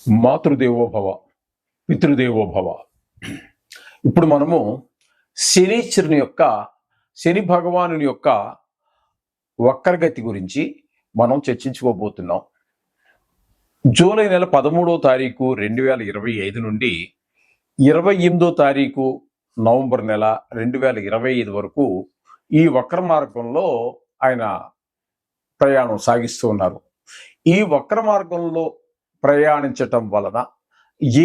మాతృదేవోభవ, పితృదేవోభవ. ఇప్పుడు మనము శనీశ్వరుని యొక్క, శని భగవాను యొక్క వక్రగతి గురించి మనం చర్చించుకోబోతున్నాం. జూలై నెల 13వ తారీఖు 2025 నుండి 28వ తారీఖు నవంబర్ నెల 2025 వరకు ఈ వక్ర మార్గంలో ఆయన ప్రయాణం సాగిస్తూ ఉన్నారు. ఈ వక్ర మార్గంలో ప్రయాణించటం వలన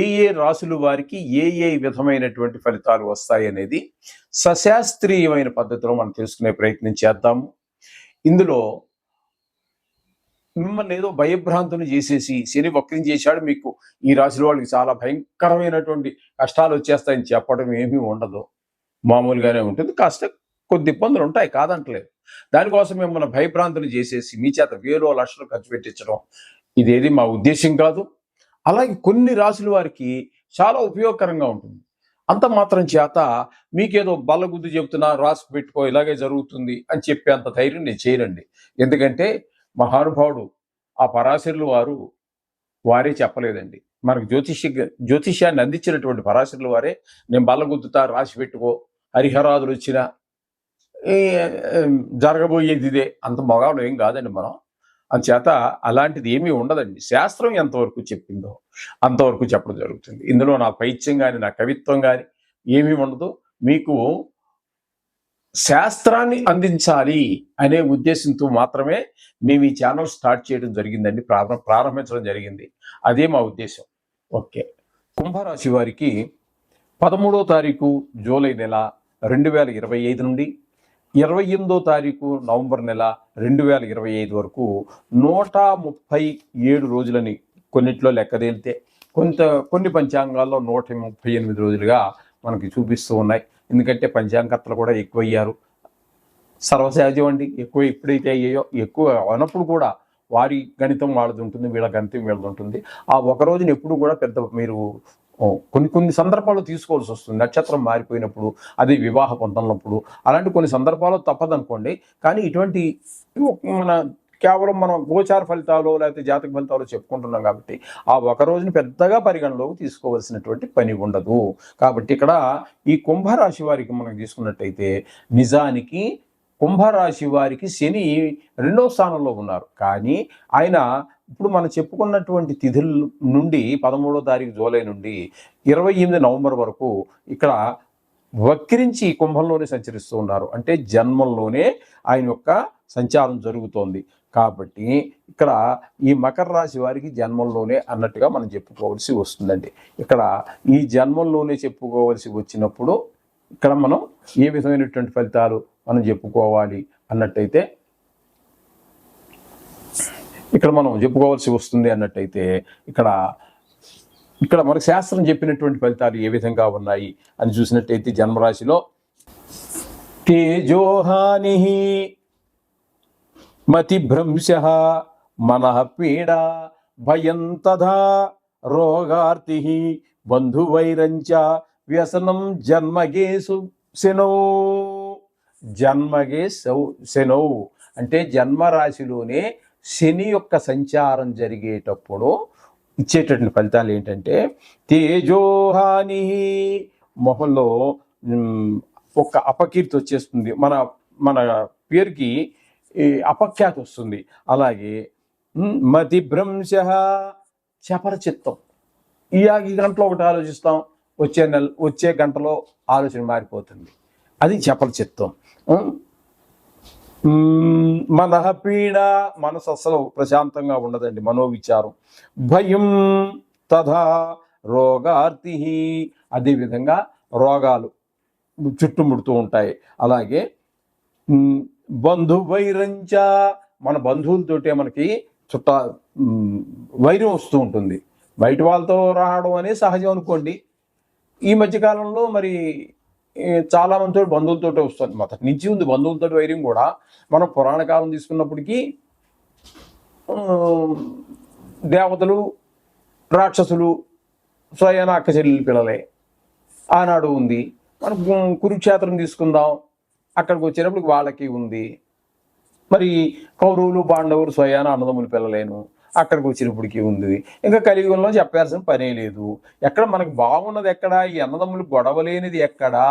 ఏ రాశుల వారికి ఏ విధమైనటువంటి ఫలితాలు వస్తాయి అనేది సశాస్త్రీయమైన పద్ధతిలో మనం తెలుసుకునే ప్రయత్నం చేద్దాము. ఇందులో మిమ్మల్ని ఏదో భయభ్రాంతుని చేసేసి శని వక్రం చేశాడు, మీకు ఈ రాశుల వాళ్ళకి చాలా భయంకరమైనటువంటి కష్టాలు వచ్చేస్తాయని చెప్పడం ఏమీ ఉండదు. మామూలుగానే ఉంటుంది. కాస్త కొద్ది ఇబ్బందులు ఉంటాయి, కాదంటలేదు. దానికోసం మిమ్మల్ని భయభ్రాంతులు చేసేసి మీ చేత వేలో లక్షలు ఖర్చు పెట్టించడం ఇదేది మా ఉద్దేశం కాదు. అలాగే కొన్ని రాశుల వారికి చాలా ఉపయోగకరంగా ఉంటుంది. అంత మాత్రం చేత మీకేదో బల్లగుద్దు చెబుతున్నా, రాసి పెట్టుకో ఇలాగే జరుగుతుంది అని చెప్పేంత ధైర్యం నేను చేయనండి. ఎందుకంటే మహానుభావుడు ఆ పరాశరులు వారే చెప్పలేదండి. మనకు జ్యోతిష్యాన్ని అందించినటువంటి పరాశరులు వారే నేను బల్లగుద్దుతా, రాసి పెట్టుకో, హరిహరాదులు వచ్చినా జరగబోయేది ఇదే, అంత మగాళ్ళు ఏం కాదండి మనం. అందుచేత అలాంటిది ఏమీ ఉండదండి. శాస్త్రం ఎంతవరకు చెప్పిందో అంతవరకు చెప్పడం జరుగుతుంది. ఇందులో నా పైత్యం కానీ నా కవిత్వం కానీ ఏమీ ఉండదు. మీకు శాస్త్రాన్ని అందించాలి అనే ఉద్దేశంతో మాత్రమే మేము ఈ ఛానల్ స్టార్ట్ చేయడం జరిగిందండి, ప్రారంభించడం జరిగింది. అదే మా ఉద్దేశం. ఓకే. కుంభరాశి వారికి 13వ తారీఖు జూలై నెల 2025 నుండి 28వ తారీఖు నవంబర్ నెల 2025 వరకు 137 రోజులని కొన్నిట్లో లెక్కదేలితే, కొన్ని పంచాంగాల్లో 138 రోజులుగా మనకి చూపిస్తూ ఉన్నాయి. ఎందుకంటే పంచాంగకర్తలు కూడా ఎక్కువయ్యారు. సర్వసహజం అండి. ఎప్పుడైతే అయ్యాయో ఎక్కువ అన్నప్పుడు కూడా వారి గణితం వాళ్ళది ఉంటుంది, వీళ్ళ గణితం వీళ్ళది ఉంటుంది. ఆ ఒక రోజున ఎప్పుడు కూడా పెద్ద మీరు కొన్ని సందర్భాలు తీసుకోవాల్సి వస్తుంది. నక్షత్రం మారిపోయినప్పుడు, అది వివాహ పొందనప్పుడు, అలాంటి కొన్ని సందర్భాలు తప్పదనుకోండి. కానీ ఇటువంటి మన కేవలం మనం గోచార ఫలితాలు లేకపోతే జాతక ఫలితాలు చెప్పుకుంటున్నాం కాబట్టి ఆ ఒక రోజుని పెద్దగా పరిగణలోకి తీసుకోవాల్సినటువంటి పని ఉండదు. కాబట్టి ఇక్కడ ఈ కుంభరాశి వారికి మనం తీసుకున్నట్టయితే నిజానికి కుంభరాశి వారికి శని 2వ స్థానంలో ఉన్నారు. కానీ ఆయన ఇప్పుడు మనం చెప్పుకున్నటువంటి తిథుల నుండి 13వ తారీఖు జూలై నుండి 28 నవంబర్ వరకు ఇక్కడ వక్రించి కుంభంలోనే సంచరిస్తూ ఉన్నారు. అంటే జన్మంలోనే ఆయన యొక్క సంచారం జరుగుతోంది. కాబట్టి ఇక్కడ ఈ మకర రాశి వారికి జన్మంలోనే అన్నట్టుగా మనం చెప్పుకోవాల్సి వస్తుందండి. ఇక్కడ ఈ జన్మంలోనే చెప్పుకోవాల్సి వచ్చినప్పుడు ఇక్కడ మనం ఏ విధమైనటువంటి ఫలితాలు మనం చెప్పుకోవాలి అన్నట్టయితే, ఇక్కడ మనం చెప్పుకోవాల్సి వస్తుంది అన్నట్టయితే ఇక్కడ మనకు శాస్త్రం చెప్పినటువంటి ఫలితాలు ఏ విధంగా ఉన్నాయి అని చూసినట్టయితే జన్మరాశిలో తేజోహాని, మతిభ్రంశ, మనః పీడ, భయం తథా, రోగార్తి, బంధువైరంచ, వ్యసనం, జన్మగేసు శనౌ. శనౌ అంటే జన్మరాశిలోనే శని యొక్క సంచారం జరిగేటప్పుడు ఇచ్చేటటువంటి ఫలితాలు ఏంటంటే తేజోహాని, మొహంలో ఒక అపకీర్తి వచ్చేస్తుంది, మన పేరుకి అపఖ్యాతి వస్తుంది. అలాగే మతిభ్రంశ, చపరచిత్తం. ఈ గంటలో ఒకటి ఆలోచిస్తాం, వచ్చే గంటలో ఆలోచన మారిపోతుంది, అది చపరచిత్తం. మనః పీడ, మనసు అసలు ప్రశాంతంగా ఉండదండి, మనోవిచారం. భయం తథా, రోగార్తి, అదేవిధంగా రోగాలు చుట్టుముడుతూ ఉంటాయి. అలాగే బంధువైరంచ, మన బంధువులతోటే మనకి వైరం వస్తూ ఉంటుంది. బయట వాళ్ళతో రావడం అనేది సహజం అనుకోండి. ఈ మధ్యకాలంలో మరి చాలా మందితో బంధువులతో వస్తుంది, మొదటి నుంచి ఉంది బంధువులతో వైరం కూడా. మనం పురాణ కాలం తీసుకున్నప్పటికీ దేవతలు, రాక్షసులు స్వయాన అక్క చెల్లెలు పిల్లలే ఆనాడు ఉంది. మనం కురుక్షేత్రం తీసుకుందాం, అక్కడికి వచ్చేటప్పటికి వాళ్ళకి ఉంది. మరి కౌరవులు, పాండవులు స్వయాన అన్నదమ్ములు పిల్లలేను. అక్కడికి వచ్చినప్పటికీ ఉంది. ఇంకా కలియుగంలో చెప్పాల్సిన పనే లేదు. ఎక్కడ మనకు బాగున్నది ఎక్కడా, ఈ అన్నదమ్ములు గొడవ లేనిది ఎక్కడా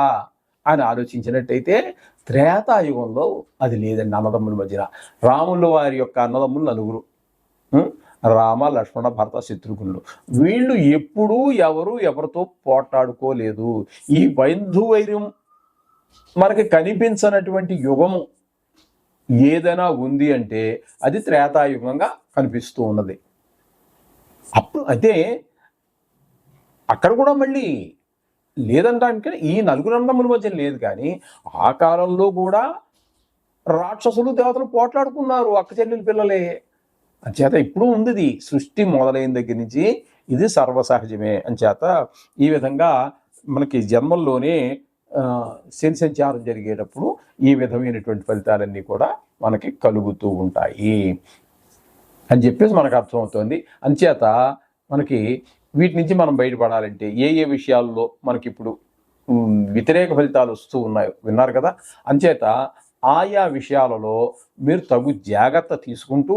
అని ఆలోచించినట్టయితే త్రేతాయుగంలో అది లేదండి. అన్నదమ్ముల మధ్యన రాముల వారి యొక్క అన్నదమ్ములు నలుగురు, రామ లక్ష్మణ భరత శత్రుఘ్నులు. వీళ్ళు ఎప్పుడూ ఎవరితో పోట్లాడుకోలేదు. ఈ బంధువైర్యం మనకి కనిపించనటువంటి యుగము ఏదైనా ఉంది అంటే అది త్రేతాయుగంగా కనిపిస్తూ ఉన్నది. అప్పుడు అయితే అక్కడ కూడా మళ్ళీ లేదంటానికి ఈ నలుగురు అన్నదమ్ముల మధ్య లేదు, కానీ ఆ కాలంలో కూడా రాక్షసులు దేవతలు పోట్లాడుకున్నారు, అక్క చెల్లెలు పిల్లలే. అంచేత ఇప్పుడు ఉంది, సృష్టి మొదలైన దగ్గర నుంచి ఇది సర్వసహజమే. అంచేత ఈ విధంగా మనకి జన్మల్లోనే శని సంచారం జరిగేటప్పుడు ఈ విధమైనటువంటి ఫలితాలన్నీ కూడా మనకి కలుగుతూ ఉంటాయి అని చెప్పేసి మనకు అర్థమవుతుంది. అంచేత మనకి వీటి నుంచి మనం బయటపడాలంటే ఏ విషయాల్లో మనకి ఇప్పుడు వ్యతిరేక ఫలితాలు వస్తూ ఉన్నాయో విన్నారు కదా. అంచేత ఆయా విషయాలలో మీరు తగు జాగ్రత్త తీసుకుంటూ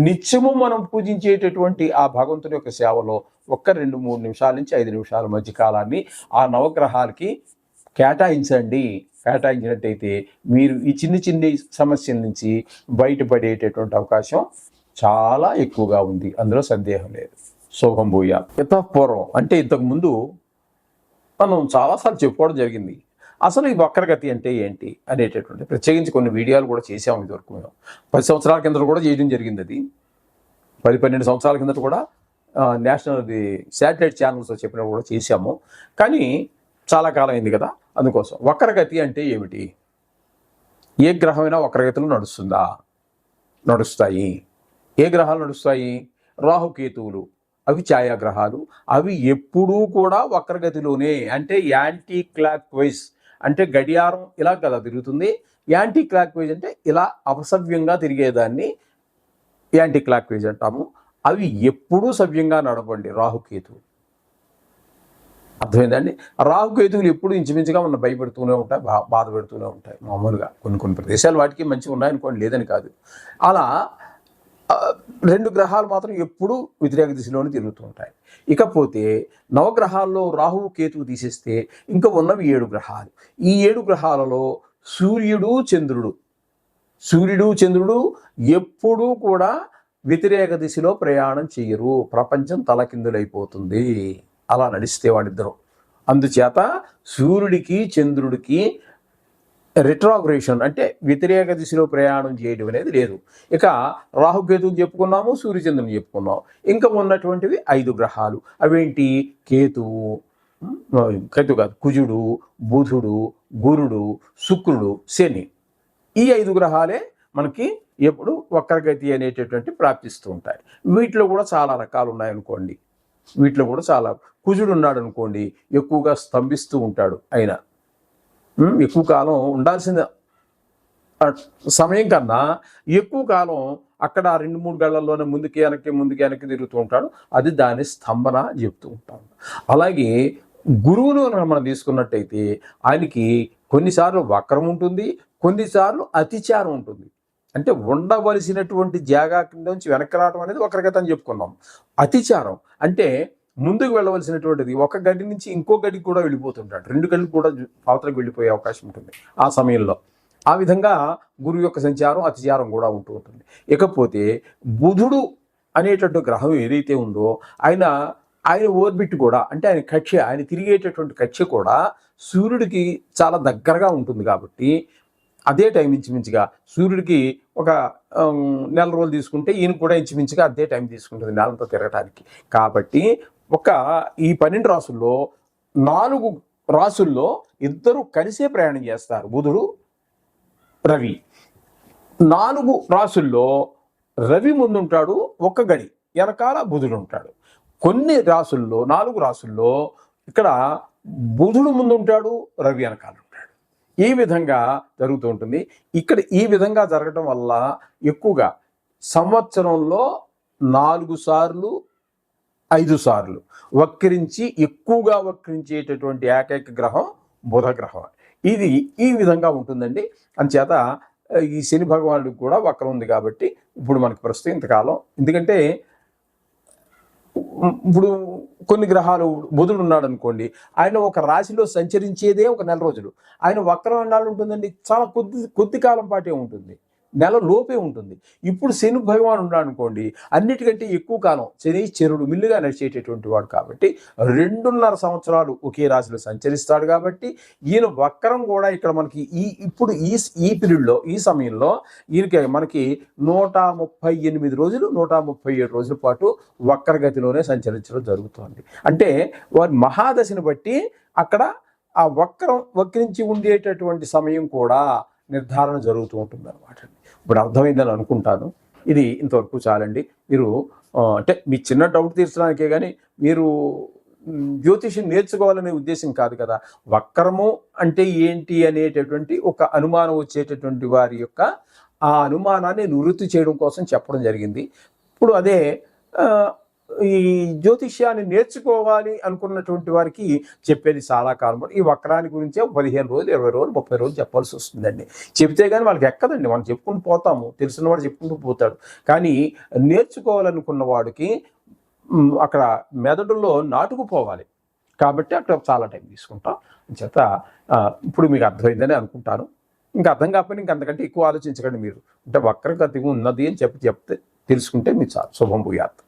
నిత్యము మనం పూజించేటటువంటి ఆ భగవంతుని యొక్క సేవలో 1-2-3 నిమిషాల నుంచి 5 నిమిషాల మధ్య కాలాన్ని ఆ నవగ్రహాలకి కేటాయించండి. కేటాయించినట్టయితే మీరు ఈ చిన్ని సమస్యల నుంచి బయటపడేటటువంటి అవకాశం చాలా ఎక్కువగా ఉంది, అందులో సందేహం లేదు. శుభం భూయా. పూర్వం అంటే ఇంతకుముందు మనం చాలాసార్లు చెప్పుకోవడం జరిగింది. అసలు ఈ వక్రగతి అంటే ఏంటి అనేటటువంటి ప్రత్యేకించి కొన్ని వీడియోలు కూడా చేసాము ఇదివరకు. మేము 10 సంవత్సరాల కింద కూడా చేయడం జరిగింది. అది 10-12 సంవత్సరాల కిందట కూడా నేషనల్ శాటిలైట్ ఛానల్స్లో చెప్పినప్పుడు కూడా చేశాము. కానీ చాలా కాలం అయింది కదా, అందుకోసం. వక్రగతి అంటే ఏమిటి? ఏ గ్రహమైనా వక్రగతిలో నడుస్తుందా? నడుస్తాయి. ఏ గ్రహాలు నడుస్తాయి? రాహుకేతువులు, అవి ఛాయాగ్రహాలు. అవి ఎప్పుడూ కూడా వక్రగతిలోనే, అంటే యాంటీ క్లాక్ వైజ్, అంటే గడియారం ఇలా కదా తిరుగుతుంది. యాంటీ క్లాక్ వైజ్ అంటే ఇలా అపసవ్యంగా తిరిగేదాన్ని యాంటీ క్లాక్ వైజ్ అంటాము. అవి ఎప్పుడూ సవ్యంగా నడవండి రాహుకేతువు. అర్థమైందండి? రాహుకేతువులు ఎప్పుడు ఇంచుమించుగా మన భయపెడుతూనే ఉంటాయి, బాధ పెడుతూనే ఉంటాయి. మామూలుగా కొన్ని ప్రదేశాలు వాటికి మంచిగా ఉన్నాయనుకోండి, లేదని కాదు. అలా 2 గ్రహాలు మాత్రం ఎప్పుడూ వ్యతిరేక దిశలోనే తిరుగుతూ ఉంటాయి. ఇకపోతే నవగ్రహాల్లో రాహువు కేతువు తీసేస్తే ఇంకా ఉన్నవి 7 గ్రహాలు. ఈ 7 గ్రహాలలో సూర్యుడు చంద్రుడు ఎప్పుడూ కూడా వ్యతిరేక దిశలో ప్రయాణం చేయరు. ప్రపంచం తలకిందులైపోతుంది అలా నడిస్తే వాళ్ళిద్దరూ. అందుచేత సూర్యుడికి చంద్రుడికి రిట్రాగ్రేషన్ అంటే వ్యతిరేక దిశలో ప్రయాణం చేయడం అనేది లేదు. ఇక రాహుకేతువులు చెప్పుకున్నాము, సూర్యచంద్రుని చెప్పుకున్నాం. ఇంకా ఉన్నటువంటివి 5 గ్రహాలు. అవేంటి? కేతువు కాదు, కుజుడు, బుధుడు, గురుడు, శుక్రుడు, శని. ఈ 5 గ్రహాలే మనకి ఎప్పుడు వక్రగతి అనేటటువంటి ప్రాప్తిస్తూ ఉంటాయి. వీటిలో కూడా చాలా రకాలు ఉన్నాయనుకోండి. వీటిలో కూడా చాలా, కుజుడు ఉన్నాడు అనుకోండి, ఎక్కువగా స్తంభిస్తూ ఉంటాడు. ఆయన ఎక్కువ కాలం ఉండాల్సిన సమయం కన్నా ఎక్కువ కాలం అక్కడ 2-3 గళ్ళల్లోనే ముందుకి వెనక్కి తిరుగుతూ ఉంటాడు. అది దాని స్తంభన చెప్తూ ఉంటాడు. అలాగే గురువును మనం తీసుకున్నట్టయితే ఆయనకి కొన్నిసార్లు వక్రం ఉంటుంది, కొన్నిసార్లు అతిచారం ఉంటుంది. అంటే ఉండవలసినటువంటి జాగా కింద నుంచి వెనక్కి రావడం అనేది వక్రగతి అని చెప్పుకున్నాం. అతిచారం అంటే ముందుకు వెళ్ళవలసినటువంటిది ఒక గడి నుంచి ఇంకో గడికి కూడా వెళ్ళిపోతుంటాడు. 2 గడికి కూడా అవతలకు వెళ్ళిపోయే అవకాశం ఉంటుంది ఆ సమయంలో. ఆ విధంగా గురువు యొక్క సంచారం అతిచారం కూడా ఉంటూ ఉంటుంది. ఇకపోతే బుధుడు అనేటటువంటి గ్రహం ఏదైతే ఉందో ఆయన ఓర్బిట్ కూడా, అంటే ఆయన కక్ష్య, ఆయన తిరిగేటటువంటి కక్ష్య కూడా సూర్యుడికి చాలా దగ్గరగా ఉంటుంది. కాబట్టి అదే టైం ఇంచుమించుగా సూర్యుడికి ఒక నెల రోజులు తీసుకుంటే ఈయన కూడా ఇంచుమించుగా అదే టైం తీసుకుంటుంది నెలంతా తిరగటానికి. కాబట్టి ఈ 12 రాసుల్లో 4 రాసుల్లో ఇద్దరు కలిసే ప్రయాణం చేస్తారు, బుధుడు రవి. 4 రాసుల్లో రవి ముందుంటాడు, ఒక గడి వెనకాల బుధుడు ఉంటాడు. కొన్ని రాసుల్లో 4 రాసుల్లో ఇక్కడ బుధుడు ముందుంటాడు, రవి వెనకాల ఉంటాడు. ఈ విధంగా జరుగుతూ ఉంటుంది. ఇక్కడ ఈ విధంగా జరగటం వల్ల ఎక్కువగా సంవత్సరంలో 4 సార్లు 5 సార్లు ఎక్కువగా వక్రించేటటువంటి ఏకైక గ్రహం బుధ గ్రహం. ఇది ఈ విధంగా ఉంటుందండి. అంచేత ఈ శని భగవానుడికి కూడా వక్రం ఉంది కాబట్టి ఇప్పుడు మనకి ప్రస్తుతం ఇంతకాలం, ఎందుకంటే ఇప్పుడు కొన్ని గ్రహాలు బుధుడు ఉన్నాడు అనుకోండి, ఆయన ఒక రాశిలో సంచరించేదే ఒక నెల రోజులు. ఆయన వక్రం ఎన్నాళ్ళు ఉంటుందండి? చాలా కొద్ది కొద్ది కాలం పాటే ఉంటుంది, నెల లోపే ఉంటుంది. ఇప్పుడు శని భగవాన్ ఉన్నాడు అనుకోండి, అన్నిటికంటే ఎక్కువ కాలం శనీశ్వరుడు మిల్లుగా నడిచేటటువంటి వాడు కాబట్టి 2.5 సంవత్సరాలు ఒకే రాశిలో సంచరిస్తాడు. కాబట్టి ఈయన వక్రం కూడా ఇక్కడ మనకి ఇప్పుడు ఈ పీరియడ్లో, ఈ సమయంలో మనకి 138 రోజులు 137 రోజుల పాటు వక్రగతిలోనే సంచరించడం జరుగుతుంది. అంటే వారి మహాదశని బట్టి అక్కడ ఆ వక్రించి ఉండేటటువంటి సమయం కూడా నిర్ధారణ జరుగుతూ ఉంటుంది అనమాట. ఇప్పుడు అర్థమైందని అనుకుంటాను. ఇది ఇంతవరకు చాలండి. మీరు అంటే మీ చిన్న డౌట్ తీర్చడానికే కానీ మీరు జ్యోతిష్యం నేర్చుకోవాలనే ఉద్దేశం కాదు కదా. వక్రము అంటే ఏంటి అనేటటువంటి ఒక అనుమానం వచ్చేటటువంటి వారి యొక్క ఆ అనుమానాన్ని నివృత్తి చేయడం కోసం చెప్పడం జరిగింది. ఇప్పుడు అదే ఈ జ్యోతిష్యాన్ని నేర్చుకోవాలి అనుకున్నటువంటి వారికి చెప్పేది చాలా కాలం. ఈ వక్రాన్ని గురించే 15 రోజులు, 20 రోజులు, 30 రోజులు చెప్పాల్సి వస్తుందండి. చెప్తే కానీ వాళ్ళకి ఎక్కదండి. మనం చెప్పుకుంటూ పోతాము, తెలిసిన వాడు చెప్పుకుంటూ పోతాడు. కానీ నేర్చుకోవాలనుకున్న వాడికి అక్కడ మెదడులో నాటుకుపోవాలి కాబట్టి అక్కడ చాలా టైం తీసుకుంటాం. చేత ఇప్పుడు మీకు అర్థమైందని అనుకుంటాను. ఇంకా అర్థం కాకపోయినా ఇంకా అంతకంటే ఎక్కువ ఆలోచించకండి మీరు. అంటే వక్రగతి ఉన్నది అని చెప్తే తెలుసుకుంటే మీకు చాలు. శుభం భూయాత్.